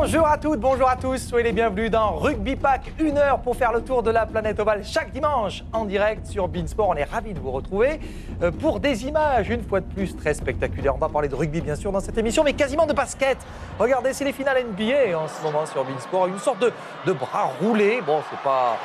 Bonjour à toutes, bonjour à tous, soyez les bienvenus dans Rugby Pack, 1 heure pour faire le tour de la planète ovale chaque dimanche en direct sur Beansport. On est ravis de vous retrouver pour des images, une fois de plus, très spectaculaires. On va parler de rugby bien sûr dans cette émission, mais quasiment de basket. Regardez, c'est les finales NBA en ce moment sur Beansport, une sorte de bras roulé. Bon, c'est pas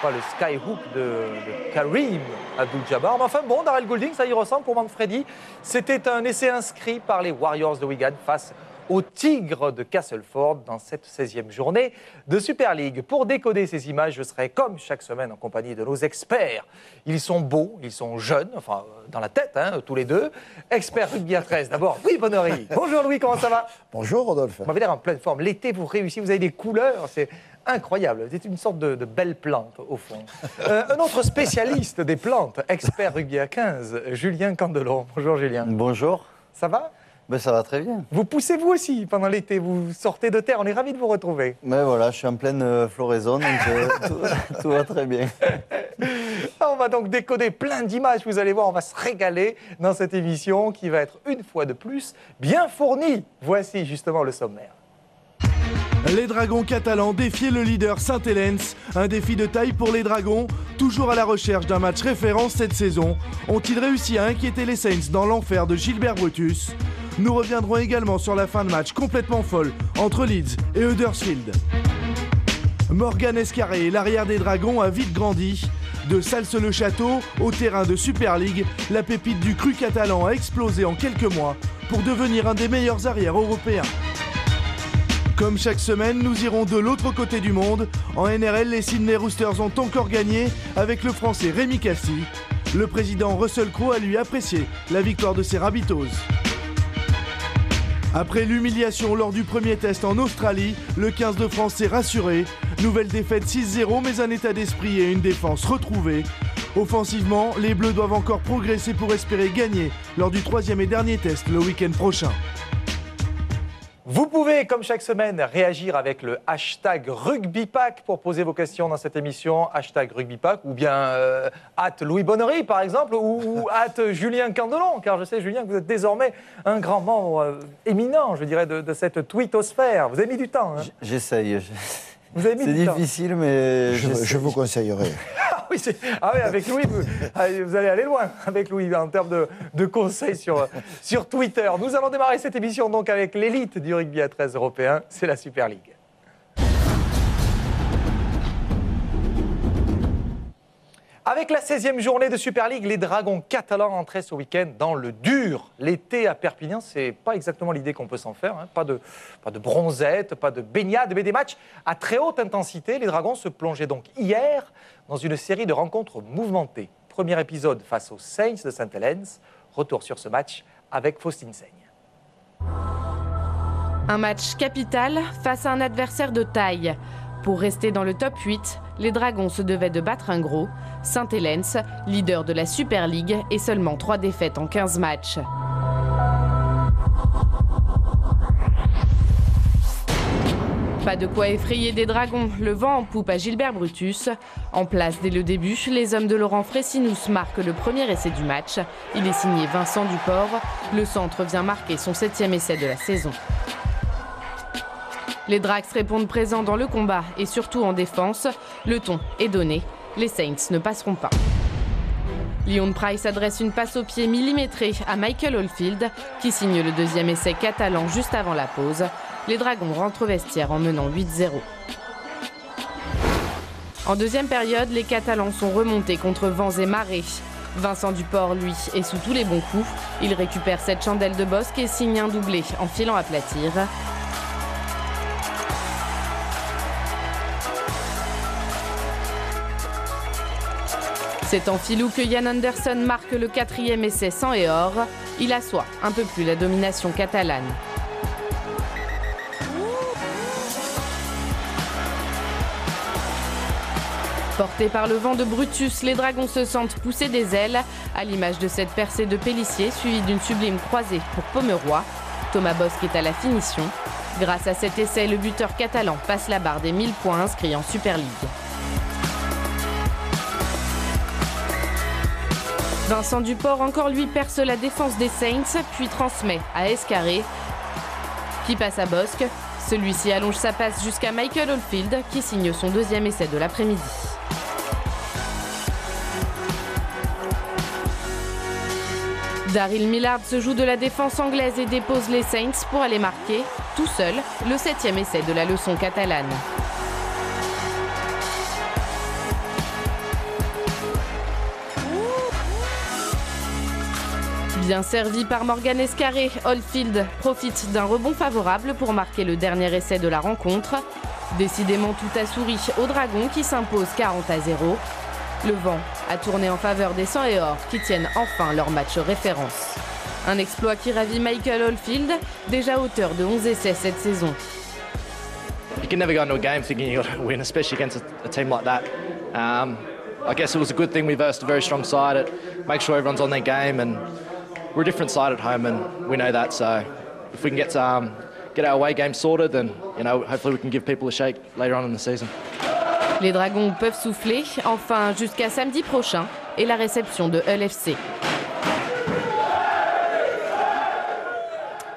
le skyhook de Kareem Abdul-Jabbar, mais enfin bon, Darrell Goulding, ça y ressemble pour Manfredi. C'était un essai inscrit par les Warriors de Wigan face aux Tigres de Castleford dans cette 16e journée de Super League. Pour décoder ces images, je serai comme chaque semaine en compagnie de nos experts. Ils sont beaux, ils sont jeunes, enfin dans la tête, tous les deux. Expert rugby à 13, d'abord Louis Bonnery. Bonjour Louis, comment ça va? Bonjour Rodolphe. Vous m'avez l'air en pleine forme. L'été, vous réussissez, vous avez des couleurs, c'est incroyable. C'est une sorte de belle plante au fond. Un autre spécialiste des plantes, expert rugby à 15, Julien Candelon. Bonjour Julien. Bonjour. Ça va? Ben, ça va très bien. Vous poussez vous aussi pendant l'été, vous sortez de terre, on est ravis de vous retrouver. Mais voilà, je suis en pleine floraison, donc tout va très bien. On va donc décoder plein d'images, vous allez voir, on va se régaler dans cette émission qui va être une fois de plus bien fournie. Voici justement le sommaire. Les Dragons catalans défiaient le leader Saint-Helens. Un défi de taille pour les Dragons, toujours à la recherche d'un match référence cette saison. Ont-ils réussi à inquiéter les Saints dans l'enfer de Gilbert Brutus? Nous reviendrons également sur la fin de match complètement folle entre Leeds et Huddersfield. Morgan Escarré, l'arrière des Dragons, a vite grandi. De Salses-le-Château au terrain de Super League, la pépite du cru catalan a explosé en quelques mois pour devenir un des meilleurs arrières européens. Comme chaque semaine, nous irons de l'autre côté du monde. En NRL, les Sydney Roosters ont encore gagné avec le Français Rémi Cassi. Le président Russell Crowe a lui apprécié la victoire de ses Rabbitohs. Après l'humiliation lors du premier test en Australie, le 15 de France s'est rassuré. Nouvelle défaite 6-0, mais un état d'esprit et une défense retrouvée. Offensivement, les Bleus doivent encore progresser pour espérer gagner lors du 3e et dernier test le week-end prochain. Vous pouvez, comme chaque semaine, réagir avec le hashtag RugbyPack pour poser vos questions dans cette émission. Hashtag RugbyPack ou bien @Louis Bonnery, par exemple, ou @Julien Candelon, car je sais, Julien, que vous êtes désormais un grand membre éminent, je dirais, de cette tweetosphère. Vous avez mis du temps. Hein. J'essaye. Vous avez mis C'est du temps. difficile, mais Je vous conseillerais. Ah oui, avec Louis, vous allez aller loin avec Louis en termes de conseils sur Twitter. Nous allons démarrer cette émission donc avec l'élite du rugby à 13 européen, c'est la Super League. Avec la 16e journée de Super League, les Dragons catalans entraient ce week-end dans le dur. L'été à Perpignan, c'est pas exactement l'idée qu'on peut s'en faire. Pas de bronzette, pas de baignade, mais des matchs à très haute intensité. Les Dragons se plongeaient donc hier dans une série de rencontres mouvementées. Premier épisode face aux Saints de Saint-Helens. Retour sur ce match avec Faustine Seigne. Un match capital face à un adversaire de taille. Pour rester dans le top 8, les Dragons se devaient de battre un gros. Saint-Helens, leader de la Super League, et seulement 3 défaites en 15 matchs. Pas de quoi effrayer des Dragons, le vent en poupe à Gilbert Brutus. En place dès le début, les hommes de Laurent Fressinous marquent le premier essai du match. Il est signé Vincent Duport. Le centre vient marquer son 7e essai de la saison. Les Drags répondent présents dans le combat et surtout en défense. Le ton est donné. Les Saints ne passeront pas. Leon Price adresse une passe au pied millimétrée à Michael Oldfield qui signe le 2e essai catalan juste avant la pause. Les Dragons rentrent au vestiaire en menant 8-0. En deuxième période, les Catalans sont remontés contre vents et marées. Vincent Duport, lui, est sous tous les bons coups. Il récupère cette chandelle de Bosque et signe un doublé en filant à platir. C'est en filou que Jan Anderson marque le 4e essai sans et or. Il assoit un peu plus la domination catalane. Portés par le vent de Brutus, les Dragons se sentent pousser des ailes, à l'image de cette percée de Pélissier, suivie d'une sublime croisée pour Pomeroy. Thomas Bosque est à la finition. Grâce à cet essai, le buteur catalan passe la barre des 1000 points inscrits en Super League. Vincent Duport, encore lui, perce la défense des Saints, puis transmet à Escarré, qui passe à Bosque. Celui-ci allonge sa passe jusqu'à Michael Oldfield qui signe son deuxième essai de l'après-midi. Daryl Millard se joue de la défense anglaise et dépose les Saints pour aller marquer, tout seul, le 7e essai de la leçon catalane. Bien servi par Morgan Escarré, Oldfield profite d'un rebond favorable pour marquer le dernier essai de la rencontre. Décidément tout a souri aux Dragons qui s'imposent 40-0. Le vent a tourné en faveur des 100 et or qui tiennent enfin leur match référence. Un exploit qui ravit Michael Oldfield, déjà auteur de 11 essais cette saison. You can never go into a game thinking you're going to win, especially against a team like that. I guess it was a good thing we versed a very strong side. Make sure everyone's on their game, and we're a different side at home, and we know that. So if we can get our away game sorted, then hopefully we can give people a shake later on in the season. Les Dragons peuvent souffler, enfin jusqu'à samedi prochain et la réception de Hull FC.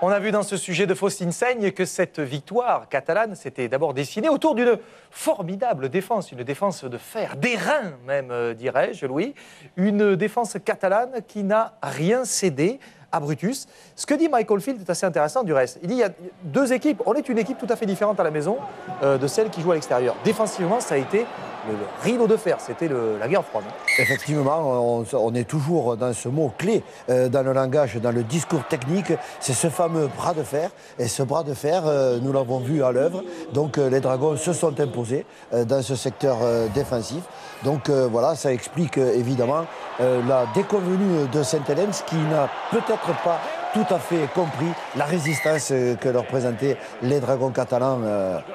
On a vu dans ce sujet de Faustine Seigne que cette victoire catalane s'était d'abord dessinée autour d'une formidable défense, une défense de fer, d'airain même, dirais-je, Louis. Une défense catalane qui n'a rien cédé à Brutus. Ce que dit Michael Field est assez intéressant du reste. Il dit il y a deux équipes, on est une équipe tout à fait différente à la maison de celle qui joue à l'extérieur. Défensivement, ça a été le rideau de fer, c'était la guerre froide. Effectivement, on est toujours dans ce mot clé dans le langage, dans le discours technique, c'est ce fameux bras de fer. Et ce bras de fer, nous l'avons vu à l'œuvre. Donc les Dragons se sont imposés dans ce secteur défensif. Donc voilà, ça explique évidemment la déconvenue de Saint-Helens qui n'a peut-être pas tout à fait compris la résistance que leur présentaient les Dragons catalans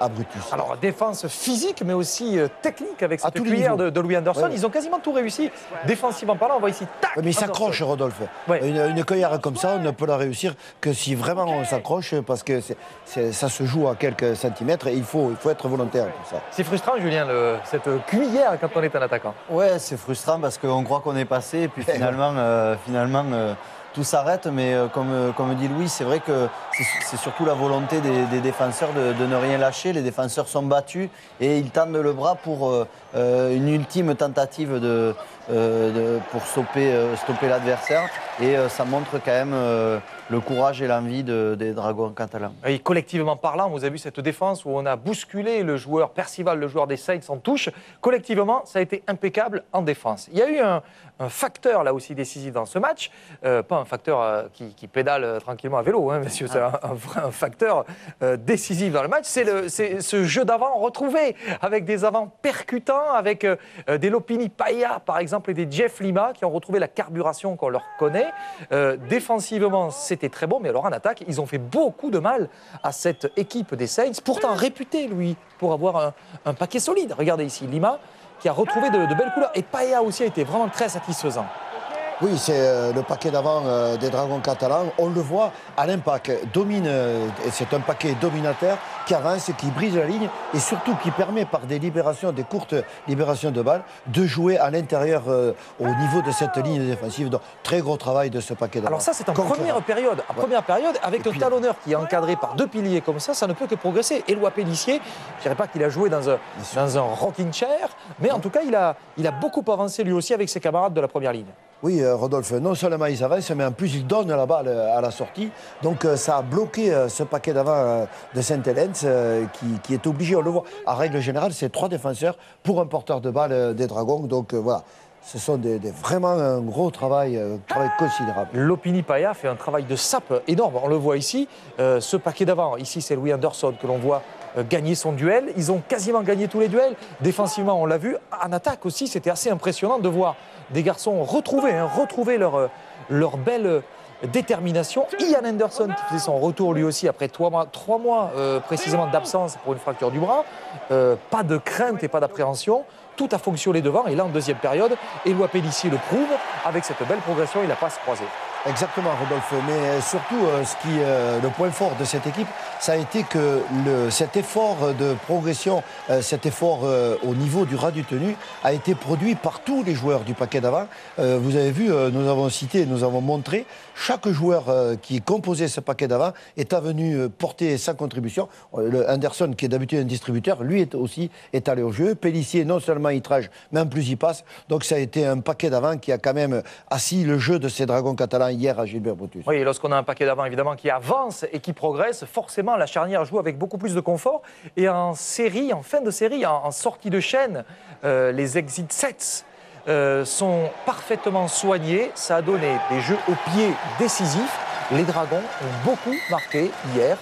à Brutus. Alors défense physique mais aussi technique avec cette cuillère de Louis Anderson. Ouais. Ils ont quasiment tout réussi défensivement parlant. On voit ici, tac. Mais ils s'accrochent, Rodolphe. Ouais. Une cuillère comme ça, on ne peut la réussir que si vraiment on s'accroche parce que ça se joue à quelques centimètres et il faut être volontaire pour ça. C'est frustrant, Julien, cette cuillère quand on est un attaquant. Ouais, c'est frustrant parce qu'on croit qu'on est passé et puis finalement tout s'arrête, mais comme dit Louis, c'est vrai que c'est surtout la volonté des défenseurs de ne rien lâcher. Les défenseurs sont battus et ils tendent le bras pour une ultime tentative pour stopper l'adversaire. Et ça montre quand même le courage et l'envie des Dragons catalans. Et collectivement parlant, vous avez vu cette défense où on a bousculé le joueur Percival, le joueur des Saints en touche. Collectivement, ça a été impeccable en défense. Il y a eu un facteur là aussi décisif dans ce match, pas un facteur qui pédale tranquillement à vélo, hein, messieurs, c'est un facteur décisif dans le match, c'est ce jeu d'avant retrouvé, avec des avants percutants, avec des Lopini Paya par exemple et des Jeff Lima qui ont retrouvé la carburation qu'on leur connaît. Défensivement, c'était très bon, mais alors en attaque, ils ont fait beaucoup de mal à cette équipe des Saints, pourtant réputé, lui, pour avoir un paquet solide. Regardez ici, Lima qui a retrouvé de belles couleurs. Et Paya aussi a été vraiment très satisfaisant. Oui, c'est le paquet d'avant des Dragons catalans. On le voit à l'impact. Domine, c'est un paquet dominateur qui avance, qui brise la ligne et surtout qui permet par des courtes libérations de balles, de jouer à l'intérieur au niveau de cette ligne défensive. Donc, très gros travail de ce paquet d'avant. Alors ça, c'est en première période. En première période, avec un talonneur qui est encadré par deux piliers comme ça ne peut que progresser. Éloi Pélissier, je ne dirais pas qu'il a joué dans un rocking chair, mais en tout cas, il a beaucoup avancé lui aussi avec ses camarades de la première ligne. Oui, Rodolphe, non seulement ils avancent, mais en plus ils donnent la balle à la sortie. Donc ça a bloqué ce paquet d'avant de Saint-Helens qui est obligé, on le voit. En règle générale, c'est 3 défenseurs pour un porteur de balle des Dragons. Donc voilà, ce sont vraiment un gros travail considérable. Lopini Paya fait un travail de sape énorme, on le voit ici. Ce paquet d'avant, ici c'est Louis Anderson que l'on voit gagner son duel. Ils ont quasiment gagné tous les duels. Défensivement, on l'a vu. En attaque aussi, c'était assez impressionnant de voir des garçons retrouver leur belle détermination. Ian Anderson qui faisait son retour lui aussi après 3 mois précisément d'absence pour une fracture du bras. Pas de crainte et pas d'appréhension. Tout a fonctionné devant et là en deuxième période, Éloi Pélissier le prouve avec cette belle progression et la passe croisée. Exactement, Rodolphe. Mais surtout, le point fort de cette équipe, ça a été que cet effort de progression, cet effort au niveau du ras du tenu, a été produit par tous les joueurs du paquet d'avant. Vous avez vu, nous avons cité, nous avons montré, chaque joueur qui composait ce paquet d'avant est venu porter sa contribution. Anderson, qui est d'habitude un distributeur, lui aussi est allé au jeu. Pellissier, non seulement il trage, mais en plus il passe. Donc ça a été un paquet d'avant qui a quand même assis le jeu de ces Dragons catalans hier à Gilbert Brutus. Oui, lorsqu'on a un paquet d'avant évidemment qui avance et qui progresse, forcément la charnière joue avec beaucoup plus de confort. Et en série, en fin de série, en sortie de chaîne, les exit sets sont parfaitement soignés. Ça a donné des jeux au pied décisifs. Les Dragons ont beaucoup marqué hier.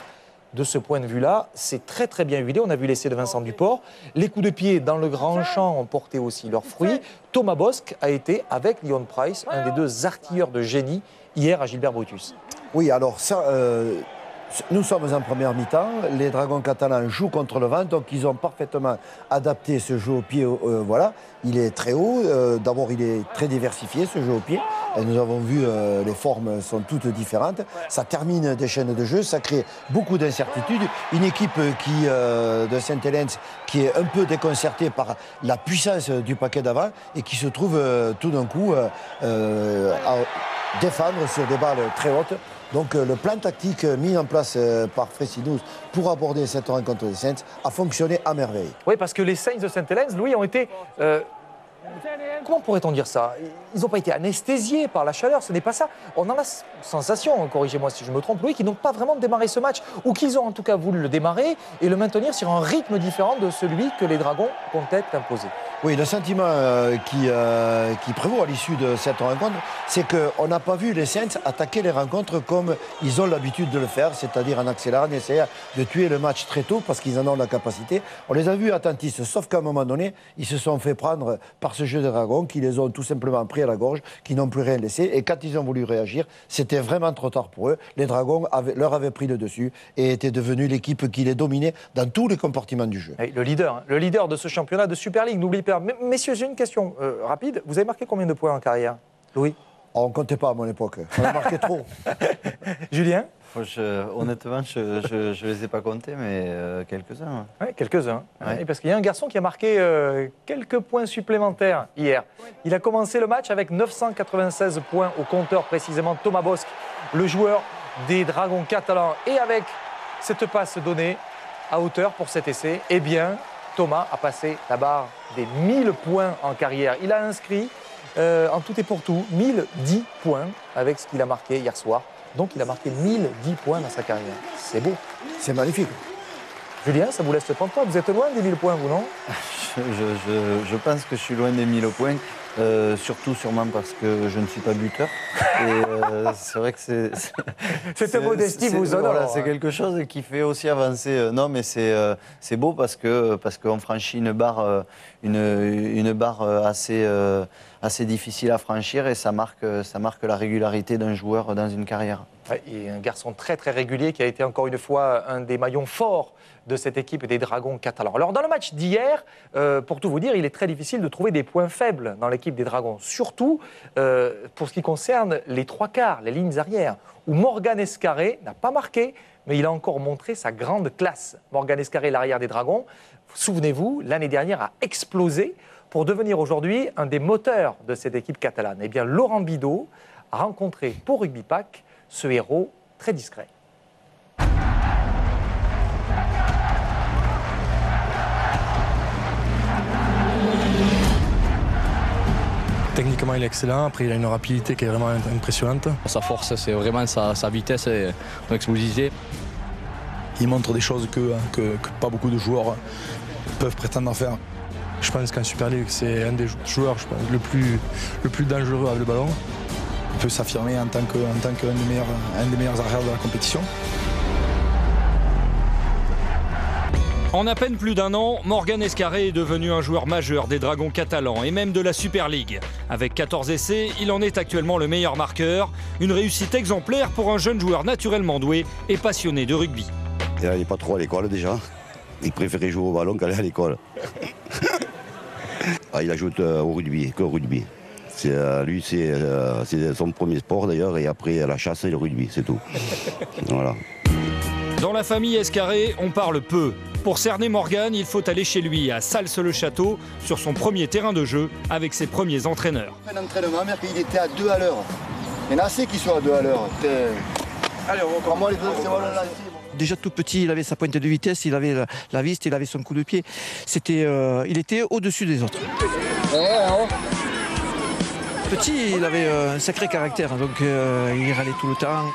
De ce point de vue-là, c'est très très bien huilé. On a vu l'essai de Vincent Duport. Les coups de pied dans le grand champ ont porté aussi leurs fruits. Thomas Bosc a été, avec Leon Price, un des deux artilleurs de génie hier à Gilbert Brutus. Oui, alors ça... Nous sommes en première mi-temps, les Dragons catalans jouent contre le vent, donc ils ont parfaitement adapté ce jeu au pied. Voilà, il est très haut, d'abord il est très diversifié ce jeu au pied. Et nous avons vu, les formes sont toutes différentes. Ça termine des chaînes de jeu, ça crée beaucoup d'incertitudes. Une équipe de Saint-Hélène qui est un peu déconcertée par la puissance du paquet d'avant et qui se trouve tout d'un coup à défendre sur des balles très hautes. Donc le plan tactique mis en place par Freyssinet pour aborder cette rencontre des Saints a fonctionné à merveille. Oui, parce que les Saints de Saint-Hélène, Louis, ont été... comment pourrait-on dire ça? Ils n'ont pas été anesthésiés par la chaleur, ce n'est pas ça. On a la sensation, corrigez-moi si je me trompe, Louis, qu'ils n'ont pas vraiment démarré ce match, ou qu'ils ont en tout cas voulu le démarrer et le maintenir sur un rythme différent de celui que les Dragons comptaient imposer. Oui, le sentiment qui prévaut à l'issue de cette rencontre, c'est qu'on n'a pas vu les Saints attaquer les rencontres comme ils ont l'habitude de le faire, c'est-à-dire en accélérant, en essayant de tuer le match très tôt parce qu'ils en ont la capacité. On les a vus attentistes, sauf qu'à un moment donné, ils se sont fait prendre par ce jeu des Dragons qui les ont tout simplement pris à la gorge, qui n'ont plus rien laissé. Et quand ils ont voulu réagir, c'était vraiment trop tard pour eux. Les Dragons leur avaient pris le dessus et étaient devenus l'équipe qui les dominait dans tous les compartiments du jeu. Et le leader de ce championnat de Super League, n'oublie pas. Messieurs, j'ai une question rapide. Vous avez marqué combien de points en carrière, Louis? On ne comptait pas à mon époque. On a marqué trop. Julien? Honnêtement, je ne les ai pas comptés, mais quelques-uns. Oui, quelques-uns. Ouais. Parce qu'il y a un garçon qui a marqué quelques points supplémentaires hier. Il a commencé le match avec 996 points au compteur, précisément Thomas Bosc, le joueur des Dragons catalans. Et avec cette passe donnée à hauteur pour cet essai, eh bien, Thomas a passé la barre des 1000 points en carrière. Il a inscrit, en tout et pour tout, 1010 points avec ce qu'il a marqué hier soir. Donc il a marqué 1010 points dans sa carrière. C'est beau. C'est magnifique. Julien, ça vous laisse le temps de toi. Vous êtes loin des 1000 points, vous, non? Je pense que je suis loin des 1000 points. Surtout sûrement parce que je ne suis pas buteur. Et c'est vrai que cette modestie vous honore. Voilà, c'est quelque chose qui fait aussi avancer. Non, mais c'est beau parce qu'on franchit une barre assez difficile à franchir et ça marque la régularité d'un joueur dans une carrière. Ouais, et un garçon très très régulier qui a été encore une fois un des maillons forts de cette équipe des Dragons catalans. Alors dans le match d'hier, pour tout vous dire, il est très difficile de trouver des points faibles dans l'équipe des Dragons, surtout pour ce qui concerne les trois quarts, les lignes arrières, où Morgan Escarré n'a pas marqué, mais il a encore montré sa grande classe. Morgan Escarré, l'arrière des Dragons, souvenez-vous, l'année dernière a explosé pour devenir aujourd'hui un des moteurs de cette équipe catalane. Eh bien, Laurent Bidault a rencontré pour Rugby Pack ce héros très discret. Techniquement, il est excellent. Après, il a une rapidité qui est vraiment impressionnante. Sa force, c'est vraiment sa vitesse et son explosivité. Il montre des choses que pas beaucoup de joueurs peuvent prétendre à faire. Je pense qu'en Super League, c'est un des joueurs le plus dangereux avec le ballon. Il peut s'affirmer en tant qu'un des meilleurs arrières de la compétition. En à peine plus d'un an, Morgan Escarré est devenu un joueur majeur des Dragons catalans et même de la Super League. Avec 14 essais, il en est actuellement le meilleur marqueur. Une réussite exemplaire pour un jeune joueur naturellement doué et passionné de rugby. Il n'allait pas trop à l'école déjà. Il préférait jouer au ballon qu'aller à l'école. Il ajoute au rugby, qu'au rugby. Lui, c'est son premier sport d'ailleurs, et après la chasse et le rugby, c'est tout. Voilà. Dans la famille Escarré, on parle peu. Pour cerner Morgan, il faut aller chez lui, à Sals-le-Château, sur son premier terrain de jeu, avec ses premiers entraîneurs. Un entraînement, il était à 2 à l'heure. Il y en a assez qui sont à 2 à l'heure. Allez, on va moi les deux, c'est voilà là. Déjà tout petit, il avait sa pointe de vitesse, il avait la viste, il avait son coup de pied. Il était au-dessus des autres. Petit, il avait un sacré caractère, donc il râlait tout le temps.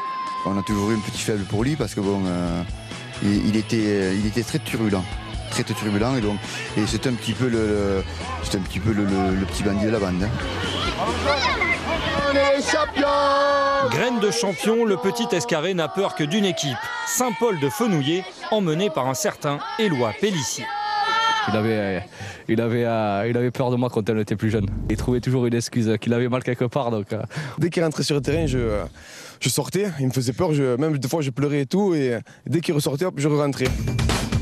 On a toujours eu un petit faible pour lui parce que bon, il était très turbulent. Très turbulent et c'était un petit peu le petit bandit de la bande. On est champions! Graine de champion, le petit Escarré n'a peur que d'une équipe, Saint-Paul de Fenouillet, emmené par un certain Éloi Pellissier. Il avait peur de moi quand on était plus jeune. Il trouvait toujours une excuse qu'il avait mal quelque part. Donc, Dès qu'il rentrait sur le terrain, je sortais, il me faisait peur, même des fois je pleurais et tout, et dès qu'il ressortait, hop, je rentrais.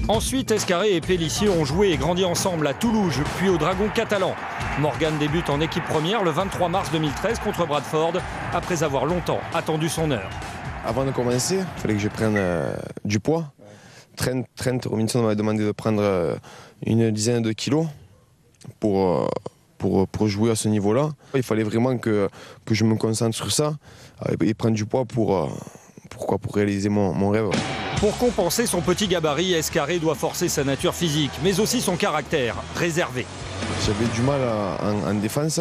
Ensuite, Escarré et Pellissier ont joué et grandi ensemble à Toulouse, puis au Dragon catalan. Morgan débute en équipe première le 23 mars 2013 contre Bradford, après avoir longtemps attendu son heure. Avant de commencer, il fallait que je prenne du poids. Trent Robinson m'avait demandé de prendre une dizaine de kilos pour jouer à ce niveau-là. Il fallait vraiment que je me concentre sur ça et prendre du poids pour réaliser mon rêve. Pour compenser son petit gabarit, Escarré doit forcer sa nature physique, mais aussi son caractère, réservé. J'avais du mal en défense,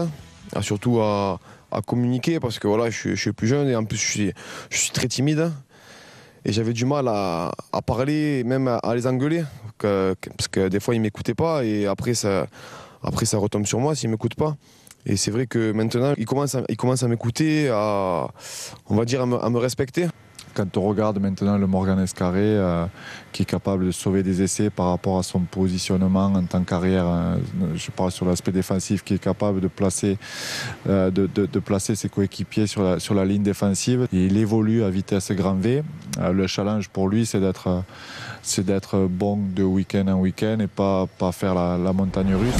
surtout à communiquer, parce que voilà, je suis plus jeune et en plus je suis très timide. Et j'avais du mal à parler, même à les engueuler, parce que des fois ils ne m'écoutaient pas et après ça retombe sur moi s'ils ne m'écoutent pas. Et c'est vrai que maintenant, ils commencent à m'écouter, on va dire à me respecter. Quand on regarde maintenant le Morgan Escarré, qui est capable de sauver des essais par rapport à son positionnement en tant qu'arrière, je parle sur l'aspect défensif, qui est capable de placer ses coéquipiers sur la ligne défensive. Et il évolue à vitesse grand V. Le challenge pour lui, c'est d'être bon de week-end en week-end et pas faire la montagne russe.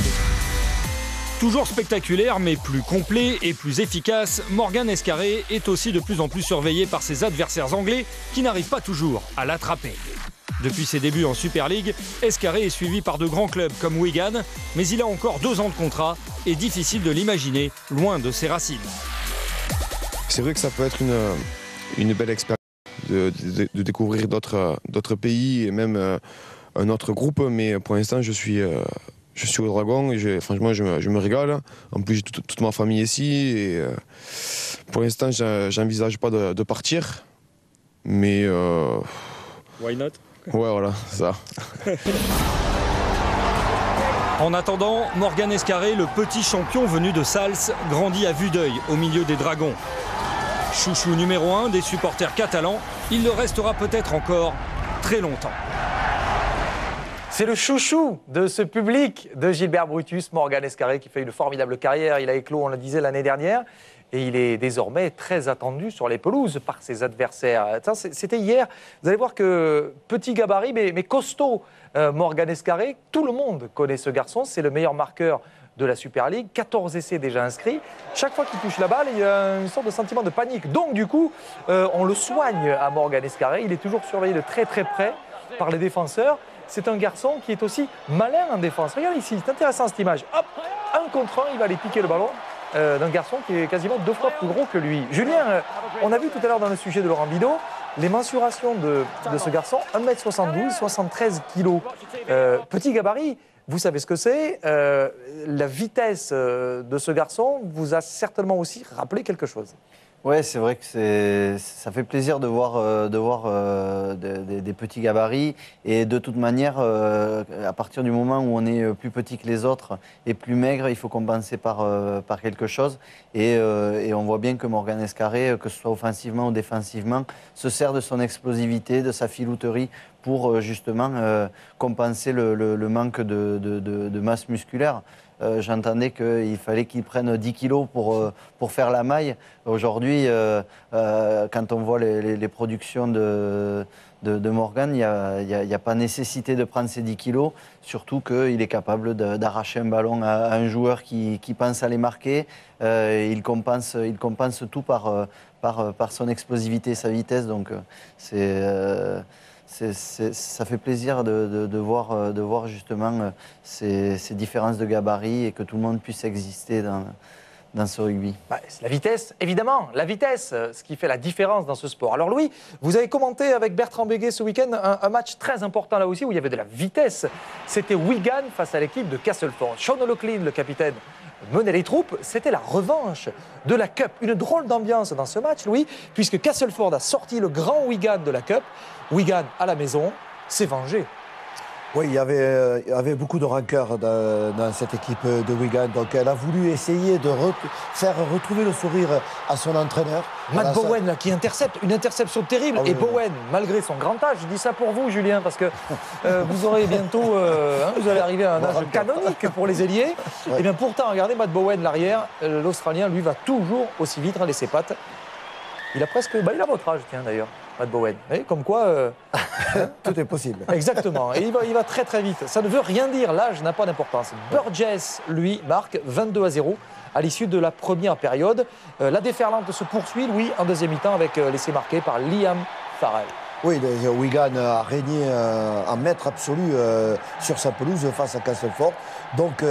Toujours spectaculaire, mais plus complet et plus efficace, Morgan Escarré est aussi de plus en plus surveillé par ses adversaires anglais qui n'arrivent pas toujours à l'attraper. Depuis ses débuts en Super League, Escarré est suivi par de grands clubs comme Wigan, mais il a encore 2 ans de contrat et difficile de l'imaginer loin de ses racines. C'est vrai que ça peut être une belle expérience de découvrir d'autres pays et même un autre groupe, mais pour l'instant je suis au Dragon et franchement je me régale. En plus j'ai toute ma famille ici et pour l'instant j'envisage pas de partir, mais why not? Ouais, voilà, ça. En attendant, Morgan Escarré, le petit champion venu de Sals, grandit à vue d'œil au milieu des Dragons. Chouchou numéro 1 des supporters catalans, il le restera peut-être encore très longtemps. C'est le chouchou de ce public de Gilbert Brutus, Morgan Escarré, qui fait une formidable carrière. Il a éclos, on le disait, l'année dernière. Et il est désormais très attendu sur les pelouses par ses adversaires. C'était hier. Vous allez voir que petit gabarit, mais costaud, Morgan Escarré. Tout le monde connaît ce garçon. C'est le meilleur marqueur de la Super League. 14 essais déjà inscrits. Chaque fois qu'il touche la balle, il y a une sorte de sentiment de panique. Donc, du coup, on le soigne à Morgan Escarré. Il est toujours surveillé de très très près par les défenseurs. C'est un garçon qui est aussi malin en défense. Regarde ici, c'est intéressant cette image. Hop, 1 contre 1, il va aller piquer le ballon d'un garçon qui est quasiment 2 fois plus gros que lui. Julien, on a vu tout à l'heure dans le sujet de Laurent Bidault les mensurations de ce garçon, 1m72, 73 kg. Petit gabarit, vous savez ce que c'est. La vitesse de ce garçon vous a certainement aussi rappelé quelque chose. Ouais, c'est vrai que ça fait plaisir de voir des petits gabarits. Et de toute manière, à partir du moment où on est plus petit que les autres et plus maigre, il faut compenser par quelque chose. Et on voit bien que Morgan Escarré, que ce soit offensivement ou défensivement, se sert de son explosivité, de sa filouterie pour justement compenser le manque de masse musculaire. j'entendais qu'il fallait qu'il prenne 10 kilos pour faire la maille. Aujourd'hui, quand on voit les productions de Morgan, il n'y a pas nécessité de prendre ces 10 kilos, surtout qu'il est capable d'arracher un ballon à un joueur qui pense à les marquer. Il compense tout par son explosivité, sa vitesse. Donc ça fait plaisir de voir justement ces différences de gabarit et que tout le monde puisse exister dans ce rugby. C'est la vitesse, évidemment, la vitesse, ce qui fait la différence dans ce sport. Alors Louis, vous avez commenté avec Bertrand Béguet ce week-end un match très important là aussi où il y avait de la vitesse. C'était Wigan face à l'équipe de Castleford. Sean O'Loughlin, le capitaine, menait les troupes. C'était la revanche de la Cup. Une drôle d'ambiance dans ce match, Louis, puisque Castleford a sorti le grand Wigan de la Cup. Wigan à la maison s'est vengé. Oui, il y avait beaucoup de rancœur dans cette équipe de Wigan. Donc elle a voulu essayer de faire retrouver le sourire à son entraîneur. Matt Bowen là, qui intercepte, une interception terrible. Et Bowen, malgré son grand âge, je dis ça pour vous Julien, parce que vous aurez bientôt, vous allez arriver à un âge canonique pour les ailiers. Et bien pourtant, regardez Matt Bowen, l'arrière, l'Australien, lui, va toujours aussi vite, regardez ses pattes. Il a presque, il a votre âge, tiens d'ailleurs. Matt Bowen. Et comme quoi... tout est possible. Exactement. Et il va très très vite. Ça ne veut rien dire. L'âge n'a pas d'importance. Burgess, lui, marque 22-0 à l'issue de la première période. La déferlante se poursuit, Louis, en deuxième mi-temps avec l'essai marqué par Liam Farrell. Oui, Wigan a régné en maître absolu sur sa pelouse face à Castleford. Donc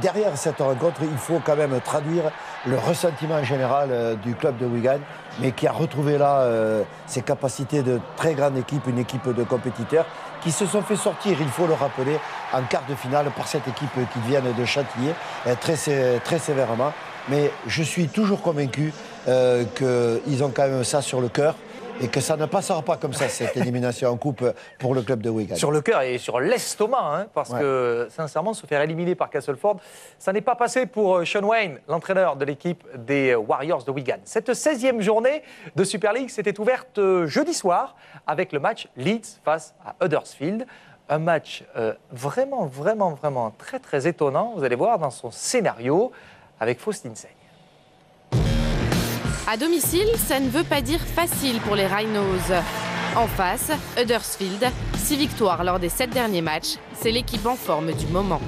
derrière cette rencontre, il faut quand même traduire le ressentiment général du club de Wigan, mais qui a retrouvé là ses capacités de très grande équipe, une équipe de compétiteurs qui se sont fait sortir, il faut le rappeler, en quart de finale par cette équipe qui vient de Châtillier, très sévèrement. Mais je suis toujours convaincu qu'ils ont quand même ça sur le cœur. Et que ça ne passera pas comme ça, cette élimination en coupe pour le club de Wigan. Sur le cœur et sur l'estomac, parce que sincèrement, se faire éliminer par Castleford, ça n'est pas passé pour Sean Wayne, l'entraîneur de l'équipe des Warriors de Wigan. Cette 16e journée de Super League s'était ouverte jeudi soir avec le match Leeds face à Huddersfield. Un match vraiment très très étonnant, vous allez voir dans son scénario avec Faustine Seigne. À domicile, ça ne veut pas dire facile pour les Rhinos. En face, Huddersfield, 6 victoires lors des 7 derniers matchs, c'est l'équipe en forme du moment.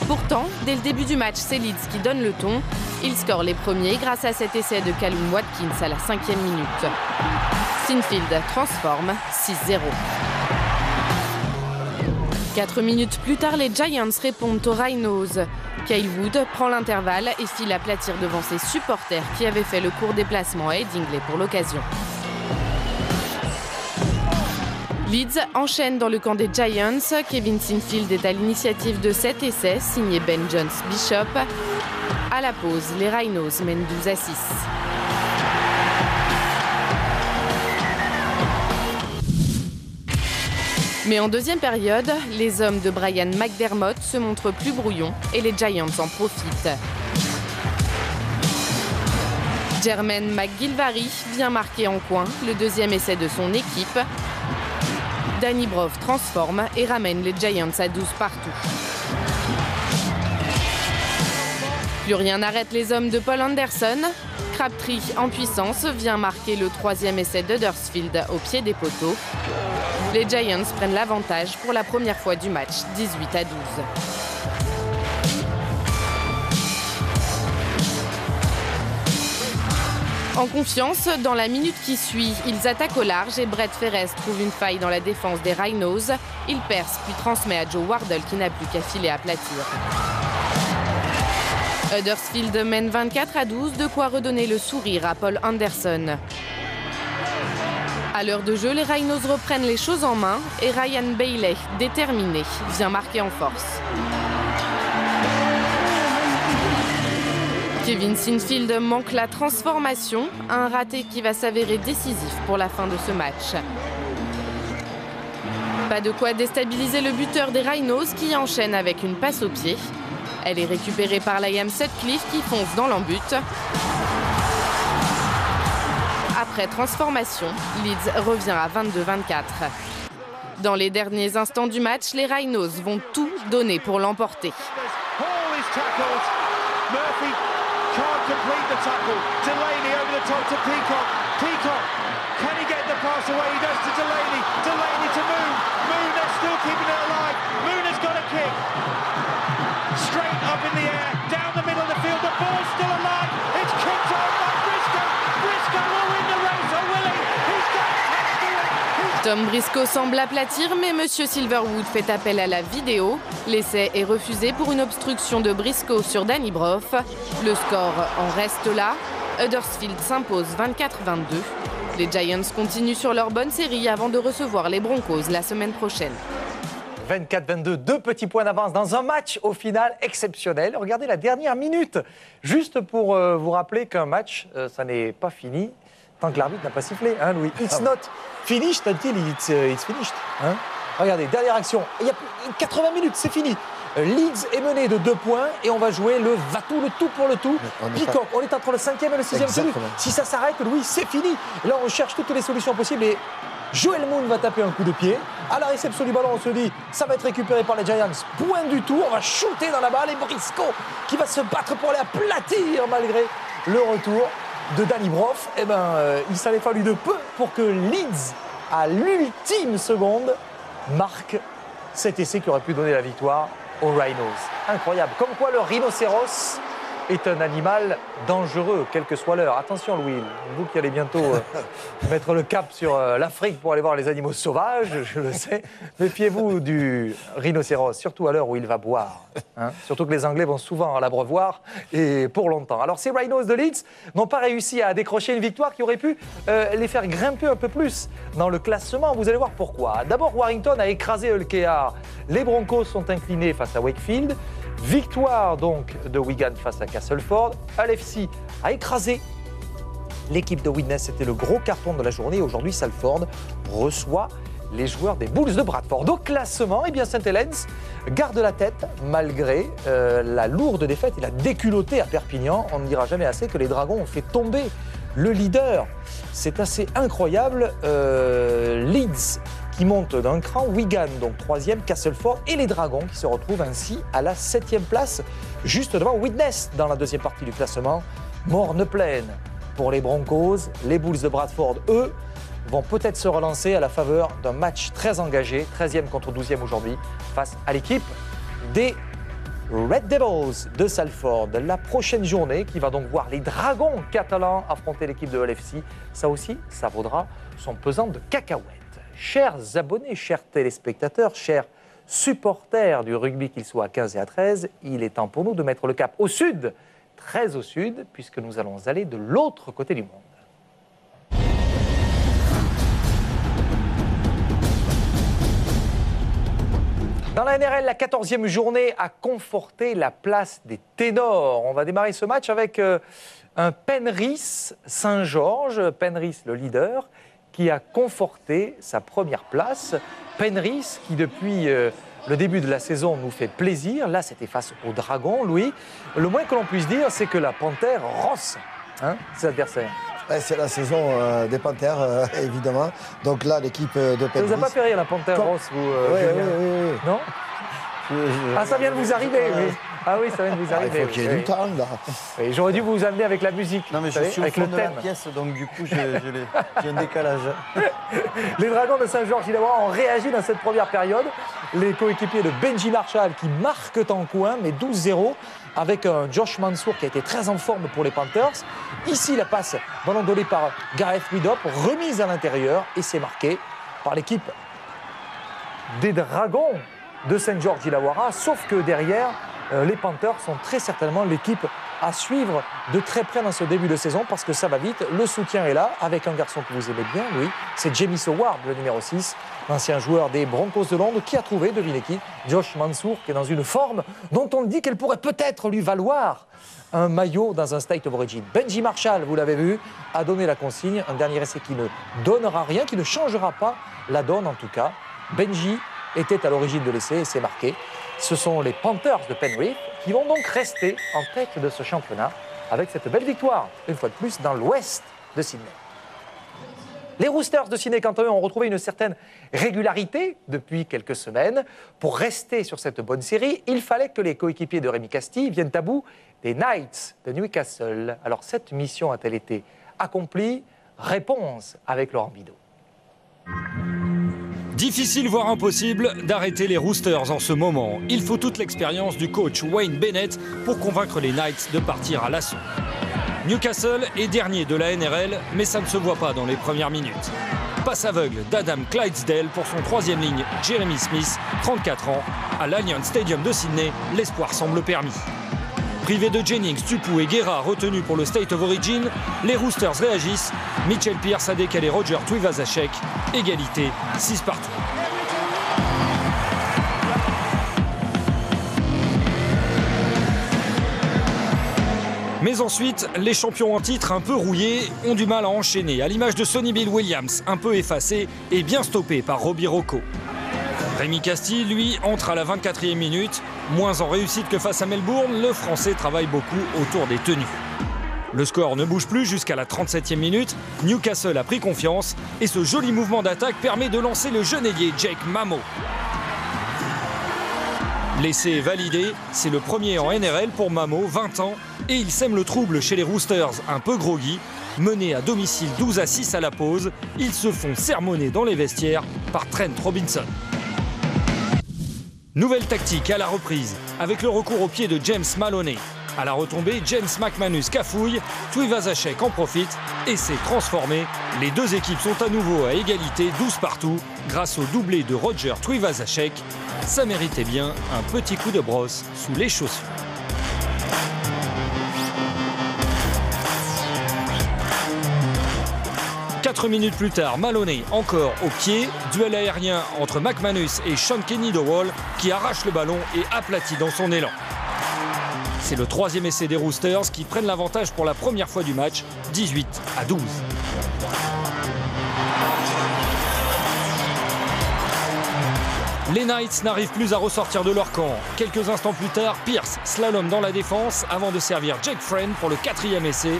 Pourtant, dès le début du match, c'est Leeds qui donne le ton. Ils scorent les premiers grâce à cet essai de Callum Watkins à la 5e minute. Sinfield transforme 6-0. 4 minutes plus tard, les Giants répondent aux Rhinos. Kyle Wood prend l'intervalle et file aplatir devant ses supporters qui avaient fait le court déplacement à Headingley pour l'occasion. Leeds enchaîne dans le camp des Giants. Kevin Sinfield est à l'initiative de 7 essais, signé Ben Jones Bishop. À la pause, les Rhinos mènent 12-6. Mais en deuxième période, les hommes de Brian McDermott se montrent plus brouillons et les Giants en profitent. Jermaine McGilvary vient marquer en coin le deuxième essai de son équipe. Danny Brov transforme et ramène les Giants à 12 partout. Plus rien n'arrête les hommes de Paul Anderson. Crabtree en puissance vient marquer le troisième essai d'Huddersfield au pied des poteaux. Les Giants prennent l'avantage pour la première fois du match, 18-12. En confiance, dans la minute qui suit, ils attaquent au large et Brett Ferres trouve une faille dans la défense des Rhinos. Il perce puis transmet à Joe Wardle qui n'a plus qu'à filer aplatir. Huddersfield mène 24-12, de quoi redonner le sourire à Paul Anderson. À l'heure de jeu, les Rhinos reprennent les choses en main et Ryan Bailey, déterminé, vient marquer en force. Kevin Sinfield manque la transformation, un raté qui va s'avérer décisif pour la fin de ce match. Pas de quoi déstabiliser le buteur des Rhinos qui enchaîne avec une passe au pied. Elle est récupérée par Liam Sutcliffe qui fonce dans l'en-but. Après transformation, Leeds revient à 22-24. Dans les derniers instants du match, les Rhinos vont tout donner pour l'emporter. tackled. Murphy can't complete the tackle. Delaney over the top to Peacock. Peacock, can he get the pass away? He does to Delaney. Delaney to Moon. Moon, they're still keeping it alive. Moon has got a kick. Straight up in the air, down the middle of the field. The ball's still alive. It's kicked out by Briscoe. Briscoe will win the race. Oh, will he? He's got it. Tom Briscoe semble aplatir, mais Monsieur Silverwood fait appel à la vidéo. L'essai est refusé pour une obstruction de Briscoe sur Danny Brough. Le score en reste là. Huddersfield s'impose 24-22. Les Giants continuent sur leur bonne série avant de recevoir les Broncos la semaine prochaine. 24-22, 2 petits points d'avance dans un match au final exceptionnel. Regardez la dernière minute, juste pour vous rappeler qu'un match, ça n'est pas fini tant que l'arbitre n'a pas sifflé, hein, Louis. It's not finished until it's finished. Hein. Regardez, dernière action, il y a 80 minutes, c'est fini. Leeds est mené de 2 points et on va jouer le va-tout, le tout pour le tout. Peacock, on est entre le 5e et le 6e celui. Si ça s'arrête, Louis, c'est fini. Là, on cherche toutes les solutions possibles et Joel Moon va taper un coup de pied. À la réception du ballon, on se dit, ça va être récupéré par les Giants. Point du tout, on va shooter dans la balle et Briscoe qui va se battre pour les aplatir malgré le retour de Danny Brough. Eh ben, il s'en est fallu de peu pour que Leeds, à l'ultime seconde, marque cet essai qui aurait pu donner la victoire aux Rhinos. Incroyable. Comme quoi le rhinocéros est un animal dangereux, quelle que soit l'heure. Attention Louis, vous qui allez bientôt mettre le cap sur l'Afrique pour aller voir les animaux sauvages, je le sais, méfiez-vous du rhinocéros, surtout à l'heure où il va boire. Hein. Surtout que les Anglais vont souvent à l'abreuvoir et pour longtemps. Alors ces Rhinos de Leeds n'ont pas réussi à décrocher une victoire qui aurait pu les faire grimper un peu plus dans le classement. Vous allez voir pourquoi. D'abord, Warrington a écrasé Hull KR. Les Broncos sont inclinés face à Wakefield. Victoire donc de Wigan face à Castleford. Hull FC a écrasé l'équipe de Widnes. C'était le gros carton de la journée. Aujourd'hui, Salford reçoit les joueurs des Bulls de Bradford. Au classement, eh bien St Helens garde la tête malgré la lourde défaite et la déculottée à Perpignan. On ne dira jamais assez que les Dragons ont fait tomber le leader. C'est assez incroyable. Leeds qui monte d'un cran, Wigan donc 3e, Castleford et les Dragons qui se retrouvent ainsi à la 7e place, juste devant Widnes dans la 2e partie du classement. Morne pleine pour les Broncos. Les Bulls de Bradford, eux, vont peut-être se relancer à la faveur d'un match très engagé, 13e contre 12e aujourd'hui, face à l'équipe des Red Devils de Salford. La prochaine journée qui va donc voir les Dragons catalans affronter l'équipe de Hull FC, ça aussi, ça vaudra son pesant de cacahuètes. Chers abonnés, chers téléspectateurs, chers supporters du rugby, qu'ils soient à 15 et à 13, il est temps pour nous de mettre le cap au sud, très au sud, puisque nous allons aller de l'autre côté du monde. Dans la NRL, la 14e journée a conforté la place des ténors. On va démarrer ce match avec un Penrith Saint-Georges, Penrith le leader, qui a conforté sa première place. Penrith qui depuis le début de la saison nous fait plaisir. Là c'était face aux Dragons, Louis. Le moins que l'on puisse dire c'est que la Panthère rosse ses adversaires. C'est la saison des Panthères, évidemment. Donc là l'équipe de Penrith... Ça vous a pas fait rire la Panthère rosse, vous oui. Non Ah, ça vient de vous arriver, oui. Ah oui, ça vient de vous arriver. Il faut qu'il y ait du temps, là. Oui, j'aurais dû vous amener avec la musique. Non, mais je suis au avec fond le de thème. la pièce, donc du coup, j'ai un décalage. Les Dragons de Saint-Georges-Illawarra ont réagi dans cette première période. Les coéquipiers de Benji Marshall qui marquent en coin, mais 12-0, avec un Josh Mansour qui a été très en forme pour les Panthers. Ici, la passe, ballon donné par Gareth Widdop, remise à l'intérieur, et c'est marqué par l'équipe des Dragons de Saint-Georges-Illawarra, sauf que derrière, les Panthers sont très certainement l'équipe à suivre de très près dans ce début de saison parce que ça va vite. Le soutien est là avec un garçon que vous aimez bien, oui, c'est James Howard, le numéro 6, ancien joueur des Broncos de Londres qui a trouvé, devinez qui, Josh Mansour, qui est dans une forme dont on dit qu'elle pourrait peut-être lui valoir un maillot dans un State of Origin. Benji Marshall, vous l'avez vu, a donné la consigne, un dernier essai qui ne donnera rien, qui ne changera pas la donne en tout cas. Benji était à l'origine de l'essai et c'est marqué. Ce sont les Panthers de Penrith qui vont donc rester en tête de ce championnat avec cette belle victoire, une fois de plus, dans l'ouest de Sydney. Les Roosters de Sydney, quant à eux, ont retrouvé une certaine régularité depuis quelques semaines. Pour rester sur cette bonne série, il fallait que les coéquipiers de Rémi Castille viennent à bout des Knights de Newcastle. Alors cette mission a-t-elle été accomplie? Réponse avec Laurent Bideau. Difficile, voire impossible, d'arrêter les Roosters en ce moment. Il faut toute l'expérience du coach Wayne Bennett pour convaincre les Knights de partir à l'assaut. Newcastle est dernier de la NRL, mais ça ne se voit pas dans les premières minutes. Passe aveugle d'Adam Clydesdale pour son troisième ligne, Jeremy Smith, 34 ans. À l'Allianz Stadium de Sydney, l'espoir semble permis. Privés de Jennings, Tupou et Guerra retenus pour le State of Origin, les Roosters réagissent. Mitchell Pearce a décalé Roger Tuivasa-Sheck. Égalité, 6 partout. Mais ensuite, les champions en titre un peu rouillés ont du mal à enchaîner, à l'image de Sonny Bill Williams, un peu effacé et bien stoppé par Robbie Rocco. Rémi Castille, lui, entre à la 24e minute. Moins en réussite que face à Melbourne, le Français travaille beaucoup autour des tenues. Le score ne bouge plus jusqu'à la 37e minute. Newcastle a pris confiance et ce joli mouvement d'attaque permet de lancer le jeune ailier Jake Mamo. L'essai est validé, c'est le premier en NRL pour Mamo, 20 ans, et il sème le trouble chez les Roosters, un peu groggy. Menés à domicile 12-6 à la pause, ils se font sermonner dans les vestiaires par Trent Robinson. Nouvelle tactique à la reprise, avec le recours au pied de James Maloney. À la retombée, James McManus cafouille, Tuivasa-Sheck en profite et s'est transformé. Les deux équipes sont à nouveau à égalité, 12 partout, grâce au doublé de Roger Tuivasa-Sheck. Ça méritait bien un petit coup de brosse sous les chaussures. Quatre minutes plus tard, Maloney encore au pied, duel aérien entre McManus et Sean Kenny-Dowall qui arrache le ballon et aplatit dans son élan. C'est le troisième essai des Roosters qui prennent l'avantage pour la première fois du match, 18-12. Les Knights n'arrivent plus à ressortir de leur camp. Quelques instants plus tard, Pearce slalom dans la défense avant de servir Jake Friend pour le quatrième essai.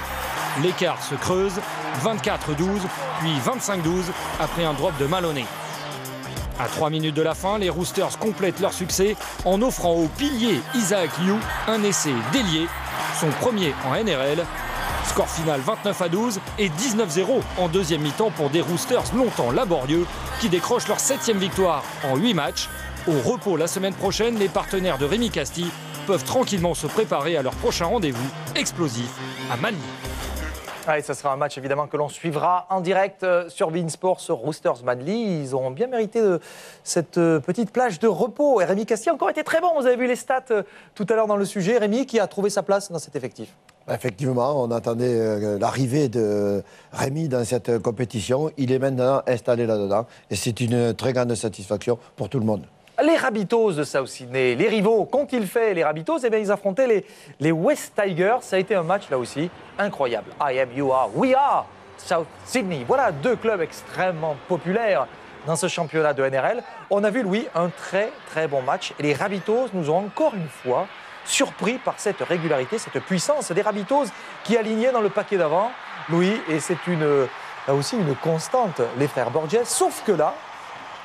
L'écart se creuse, 24-12, puis 25-12 après un drop de Maloney. À 3 minutes de la fin, les Roosters complètent leur succès en offrant au pilier Isaac Liu un essai délié, son premier en NRL. Score final 29-12 et 19-0 en deuxième mi-temps pour des Roosters longtemps laborieux qui décrochent leur 7e victoire en 8 matchs. Au repos la semaine prochaine, les partenaires de Rémi Castille peuvent tranquillement se préparer à leur prochain rendez-vous explosif à Manly. Allez, ça sera un match évidemment que l'on suivra en direct sur beIN Sport, sur Roosters Manly. Ils ont bien mérité cette petite plage de repos. Et Rémi Castille a encore été très bon. Vous avez vu les stats tout à l'heure dans le sujet. Rémi qui a trouvé sa place dans cet effectif. Effectivement, on attendait l'arrivée de Rémi dans cette compétition. Il est maintenant installé là-dedans et c'est une très grande satisfaction pour tout le monde. Les Rabbitohs de South Sydney, les rivaux, qu'ont-ils fait les Rabbitohs? Eh bien, ils affrontaient les West Tigers. Ça a été un match là aussi incroyable. I am, you are, we are South Sydney. Voilà deux clubs extrêmement populaires dans ce championnat de NRL. On a vu, Louis, un très très bon match. Et les Rabbitohs nous ont encore une fois surpris par cette régularité, cette puissance des Rabbitohs qui alignaient dans le paquet d'avant, Louis. Et c'est là aussi une constante, les frères Borges. Sauf que là,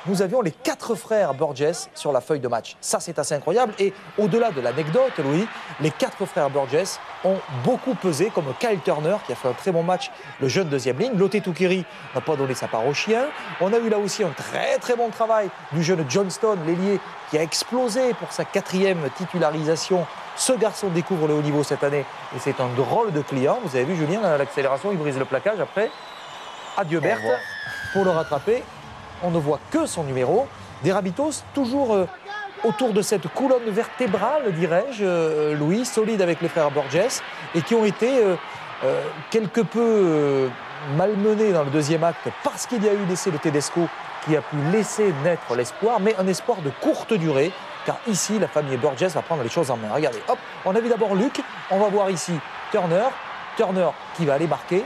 nous avions les 4 frères Borges sur la feuille de match. Ça, c'est assez incroyable. Et au-delà de l'anecdote, Louis, les 4 frères Borges ont beaucoup pesé, comme Kyle Turner, qui a fait un très bon match, le jeune deuxième ligne. Lote Tuqiri n'a pas donné sa part au chien. On a eu là aussi un très très bon travail du jeune Johnston, l'ailier, qui a explosé pour sa 4e titularisation. Ce garçon découvre le haut niveau cette année et c'est un drôle de client. Vous avez vu, Julien, l'accélération, il brise le plaquage. Après, adieu Berthe, pour le rattraper. On ne voit que son numéro. Des Rabbitohs toujours autour de cette colonne vertébrale, dirais-je, Louis, solide avec les frères Borges, et qui ont été quelque peu malmenés dans le deuxième acte parce qu'il y a eu l'essai de Tedesco qui a pu laisser naître l'espoir, mais un espoir de courte durée, car ici, la famille Borges va prendre les choses en main. Regardez, hop, on a vu d'abord Luke, on va voir ici Turner qui va aller marquer.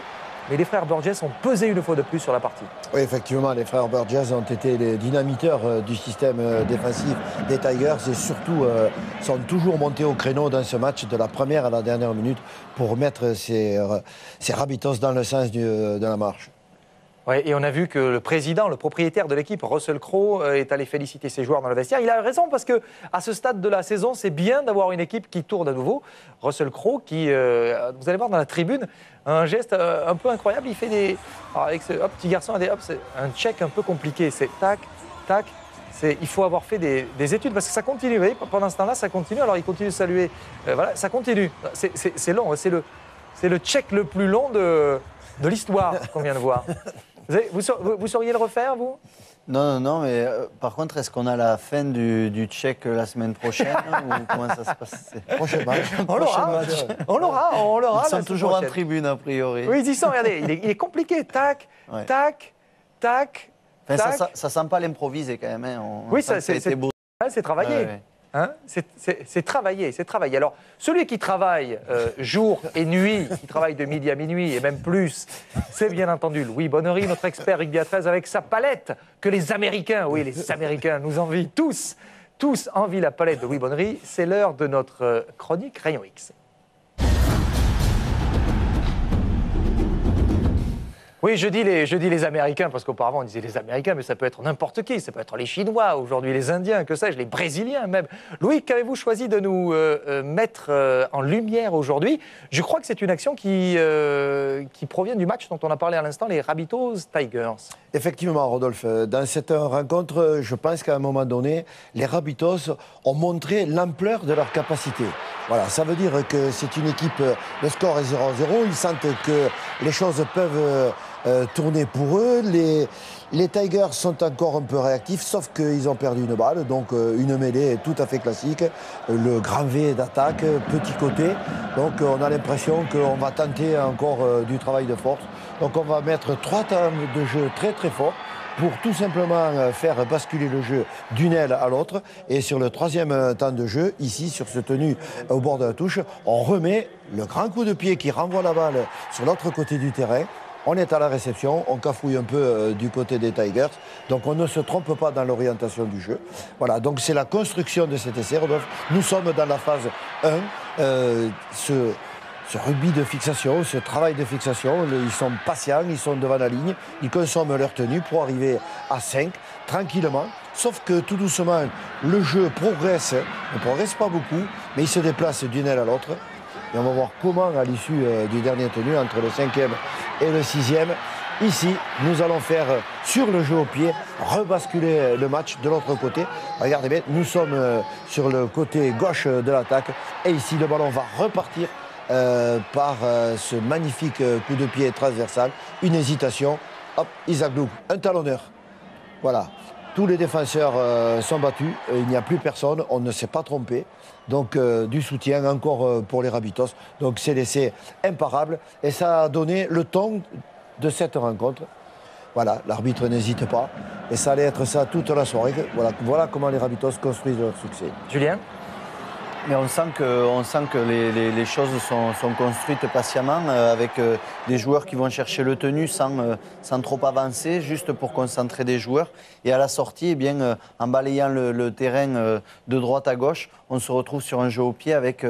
Mais les frères Borges ont pesé une fois de plus sur la partie. Oui, effectivement, les frères Borges ont été les dynamiteurs du système défensif des Tigers et surtout sont toujours montés au créneau dans ce match de la première à la dernière minute pour mettre ces Rabbitohs dans le sens de la marche. Ouais, et on a vu que le président, le propriétaire de l'équipe, Russell Crowe, est allé féliciter ses joueurs dans le vestiaire. Il a raison parce que à ce stade de la saison, c'est bien d'avoir une équipe qui tourne à nouveau. Russell Crowe, qui, vous allez voir dans la tribune, un geste un peu incroyable. Il fait des, alors avec ce petit garçon, c'est un check un peu compliqué. C'est tac, tac. Il faut avoir fait des études parce que ça continue. Vous voyez, pendant ce temps-là, ça continue. Alors il continue de saluer. Voilà, ça continue. C'est long. C'est le check le plus long de l'histoire qu'on vient de voir. Vous sauriez le refaire, vous? Non, mais par contre, est-ce qu'on a la fin du check la semaine prochaine ou comment ça se passe? Prochain match. On l'aura. Ils sont toujours en tribune, a priori. Oui, ils y sont, regardez, il est compliqué. Tac, ouais. Tac, tac, enfin, tac. Ça sent pas l'improviser quand même. Hein. Oui, c'est travaillé. Ouais. Hein, c'est travaillé. Alors, celui qui travaille jour et nuit, qui travaille de midi à minuit et même plus, c'est bien entendu Louis Bonnery, notre expert rugby à 13, avec sa palette que les Américains nous envient tous envient la palette de Louis Bonnery. C'est l'heure de notre chronique Rayon X. Oui, je dis les Américains, parce qu'auparavant on disait les Américains, mais ça peut être n'importe qui, ça peut être les Chinois, aujourd'hui les Indiens, que sais-je, les Brésiliens même. Louis, qu'avez-vous choisi de nous mettre en lumière aujourd'hui? Je crois que c'est une action qui provient du match dont on a parlé à l'instant, les Rabbitohs Tigers. Effectivement, Rodolphe, dans cette rencontre, je pense qu'à un moment donné, les Rabbitohs ont montré l'ampleur de leur capacité. Voilà, ça veut dire que c'est une équipe, le score est 0-0, ils sentent que les choses peuvent tourner pour eux. Les Tigers sont encore un peu réactifs, sauf qu'ils ont perdu une balle, donc une mêlée tout à fait classique. Le grand V d'attaque, petit côté, donc on a l'impression qu'on va tenter encore du travail de force. Donc on va mettre 3 temps de jeu très très forts pour tout simplement faire basculer le jeu d'une aile à l'autre. Et sur le 3e temps de jeu, ici, sur ce tenu au bord de la touche, on remet le grand coup de pied qui renvoie la balle sur l'autre côté du terrain. On est à la réception, on cafouille un peu du côté des Tigers, donc on ne se trompe pas dans l'orientation du jeu. Voilà, donc c'est la construction de cet essai, Rodolphe. Nous sommes dans la phase 1, ce rugby de fixation, ce travail de fixation, ils sont patients, ils sont devant la ligne, ils consomment leur tenue pour arriver à 5, tranquillement. Sauf que tout doucement, le jeu progresse, ne progresse pas beaucoup, mais il se déplace d'une aile à l'autre. Et on va voir comment, à l'issue du dernier tenu, entre le 5e et le 6e, ici, nous allons faire, sur le jeu au pied, rebasculer le match de l'autre côté. Regardez bien, nous sommes sur le côté gauche de l'attaque. Et ici, le ballon va repartir par ce magnifique coup de pied transversal. Une hésitation. Hop, Isaac Louk, un talonneur. Voilà. Tous les défenseurs sont battus. Il n'y a plus personne. On ne s'est pas trompé. Donc du soutien encore pour les Rabbitohs. Donc c'est l'essai imparable. Et ça a donné le ton de cette rencontre. Voilà, l'arbitre n'hésite pas. Et ça allait être ça toute la soirée. Voilà comment les Rabbitohs construisent leur succès. Julien ? Mais on sent que les choses sont construites patiemment avec des joueurs qui vont chercher le tenu sans trop avancer, juste pour concentrer des joueurs. Et à la sortie, eh bien, en balayant le terrain de droite à gauche, on se retrouve sur un jeu au pied avec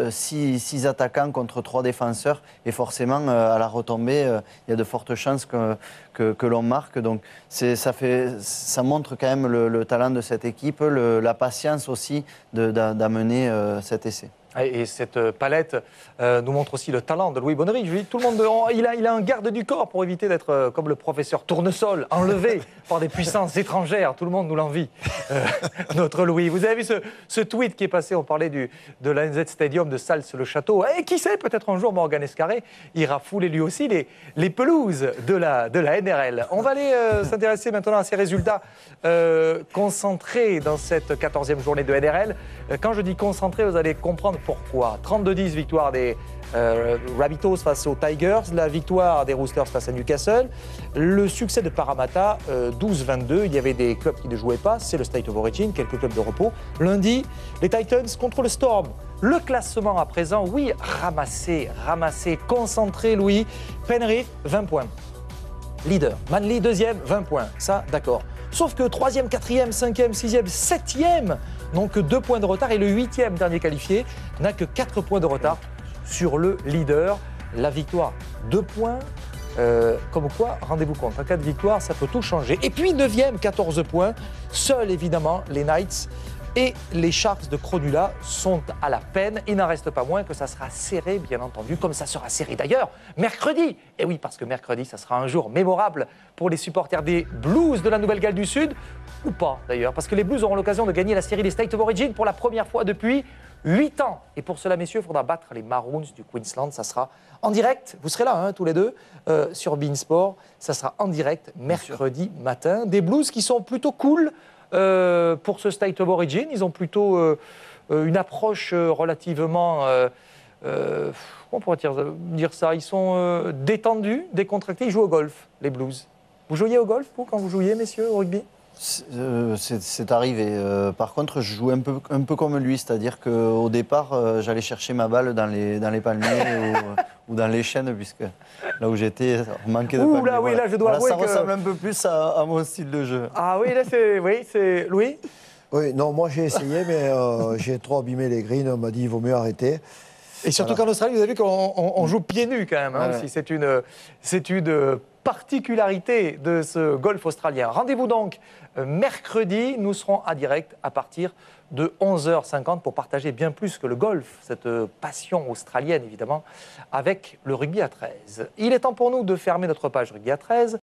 6 attaquants contre 3 défenseurs. Et forcément, à la retombée, il y a de fortes chances que l'on marque. Donc ça montre quand même le talent de cette équipe, la patience aussi d'amener cet essai. Et cette palette nous montre aussi le talent de Louis Bonnery. Je dis, tout le monde, il a un garde du corps pour éviter d'être comme le professeur Tournesol, enlevé par des puissances étrangères. Tout le monde nous l'envie. Notre Louis. Vous avez vu ce tweet qui est passé, on parlait de l'ANZ Stadium de Sals-le-Château. Et qui sait, peut-être un jour, Morgan Escarré ira fouler lui aussi les pelouses de la NRL. On va aller s'intéresser maintenant à ces résultats concentrés dans cette 14e journée de NRL. Quand je dis concentrés, vous allez comprendre pourquoi. 32-10, victoire des Rabbitohs face aux Tigers, la victoire des Roosters face à Newcastle, le succès de Parramatta, 12-22. Il y avait des clubs qui ne jouaient pas, c'est le State of Origin, quelques clubs de repos. Lundi, les Titans contre le Storm. Le classement à présent, oui, ramassé, concentré, Louis. Penrith, 20 points. Leader. Manly, deuxième, 20 points. Ça, d'accord. Sauf que 3e, 4e, 5e, 6e, 7e n'ont que 2 points de retard et le 8e dernier qualifié n'a que 4 points de retard sur le leader. La victoire, 2 points. Comme quoi, rendez-vous compte, en cas de victoire, ça peut tout changer. Et puis 9e, 14 points. Seuls, évidemment, les Knights et les Sharks de Cronulla sont à la peine. Il n'en reste pas moins que ça sera serré, bien entendu, comme ça sera serré d'ailleurs mercredi. Et oui, parce que mercredi, ça sera un jour mémorable pour les supporters des Blues de la Nouvelle-Galles du Sud, ou pas d'ailleurs, parce que les Blues auront l'occasion de gagner la série des State of Origin pour la première fois depuis 8 ans. Et pour cela, messieurs, il faudra battre les Maroons du Queensland. Ça sera en direct, vous serez là, hein, tous les deux, sur beIN Sport. Ça sera en direct mercredi matin. Des Blues qui sont plutôt cool pour ce State of Origin. Ils ont plutôt une approche relativement... comment on pourrait dire ça? Ils sont détendus, décontractés. Ils jouent au golf, les Blues. Vous jouiez au golf, vous, quand vous jouiez, messieurs, au rugby? C'est arrivé. Par contre, je jouais un peu comme lui, c'est-à-dire qu'au départ, j'allais chercher ma balle dans les palmiers ou dans les chênes, puisque là où j'étais, on manquait de palmiers. Là, oui, là, je dois avouer ça ressemble un peu plus à mon style de jeu. Ah oui, là, c'est Louis? Oui, non, moi j'ai essayé, mais j'ai trop abîmé les greens. On m'a dit il vaut mieux arrêter. Et surtout qu'en Australie, vous avez vu qu'on joue pieds nus quand même. Hein, aussi. C'est une particularité de ce golf australien. Rendez-vous donc mercredi. Nous serons en direct à partir de 11h50 pour partager bien plus que le golf, cette passion australienne évidemment, avec le rugby à 13. Il est temps pour nous de fermer notre page rugby à 13.